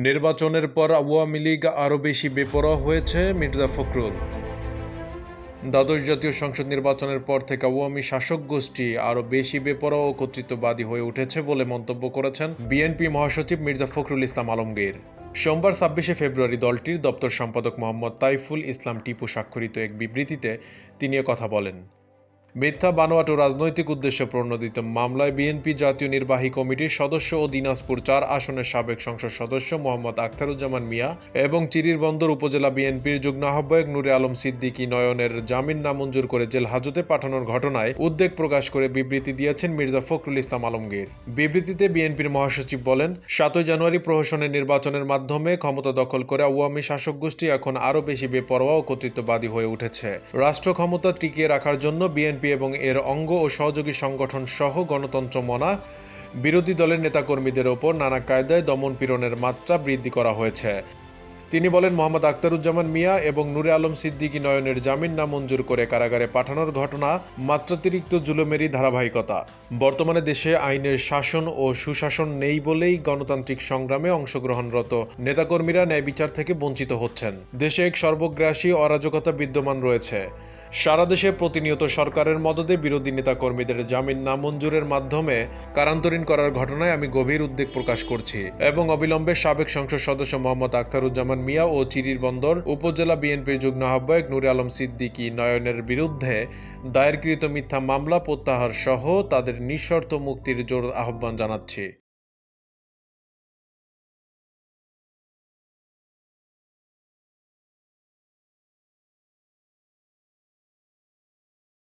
নির্বাচনের পর আওয়ামী লীগ আরও বেশি বেপরোয়া হয়েছে মির্জা ফখরুল। দ্বাদশ জাতীয় সংসদ নির্বাচনের পর থেকে আওয়ামী শাসক গোষ্ঠী আরও বেশি বেপরোয়া ও কর্তৃত্ববাদী হয়ে উঠেছে বলে মন্তব্য করেছেন বিএনপি মহাসচিব মির্জা ফখরুল ইসলাম আলমগীর। সোমবার ২৬শে ফেব্রুয়ারি দলটির দপ্তর সম্পাদক মোহাম্মদ তাইফুল ইসলাম টিপু স্বাক্ষরিত এক বিবৃতিতে তিনি কথা বলেন। মিথ্যা, বানোয়াট ও রাজনৈতিক উদ্দেশ্যে প্রণোদিত মামলায় বিএনপি জাতীয় নির্বাহী কমিটির সদস্য ও দিনাজপুর ৪ আসনের সাবেক সংসদ সদস্য মোহাম্মদ আখতারুজ্জামান মিয়া এবং চিরিরবন্দর উপজেলা বিএনপির যুগ্ম আহ্বায়ক নূরে আলম সিদ্দিকী নয়নের জামিন নামঞ্জুর করে জেল হাজতে পাঠানোর ঘটনায় উদ্বেগ প্রকাশ করে বিবৃতি দিয়েছেন মির্জা ফখরুল ইসলাম আলমগীর। বিবৃতিতে বিএনপির মহাসচিব বলেন, ৭ জানুয়ারি প্রহসনের নির্বাচনের মাধ্যমে ক্ষমতা দখল করে আওয়ামী শাসক গোষ্ঠী এখন আরও বেশি বেপরোয়া ও কর্তৃত্ববাদী হয়ে উঠেছে। রাষ্ট্র ক্ষমতা টিকিয়ে রাখার জন্য বিএনপি এবং এর অঙ্গ ও সহযোগী সংগঠন সহ গণতন্ত্র মনা বিরোধী দলের নেতাকর্মীদের ওপর নানা কায়দায় দমন পীড়নের মাত্রা বৃদ্ধি করা হয়েছে। তিনি বলেন, মোহাম্মদ আখতারুজ্জামান মিয়া এবং নূরে আলম সিদ্দিকী নয়নের জামিন নামঞ্জুর করে কারাগারে পাঠানোর ঘটনা মাত্রাতিরিক্ত জুলুমেরই ধারাবাহিকতা। বর্তমানে দেশে আইনের শাসন ও সুশাসন নেই বলেই গণতান্ত্রিক সংগ্রামে অংশগ্রহণরত নেতাকর্মীরা ন্যায় বিচার থেকে বঞ্চিত হচ্ছেন। দেশে এক সর্বগ্রাসী অরাজকতা বিদ্যমান রয়েছে। সারা দেশে প্রতিনিয়ত সরকারের মদদে বিরোধী নেতাকর্মীদের জামিন নামঞ্জুরের মাধ্যমে কারান্তরীণ করার ঘটনায় আমি গভীর উদ্বেগ প্রকাশ করছি এবং অবিলম্বে সাবেক সংসদ সদস্য মোহাম্মদ আখতারুজ্জামান মিয়া ও চিরিরবন্দর উপজেলা বিএনপির যুগ্ম আহ্বায়ক নূরে আলম সিদ্দিকী নয়নের বিরুদ্ধে দায়েরকৃত মিথ্যা মামলা প্রত্যাহার সহ তাদের নিঃশর্ত মুক্তির জোর আহ্বান জানাচ্ছি।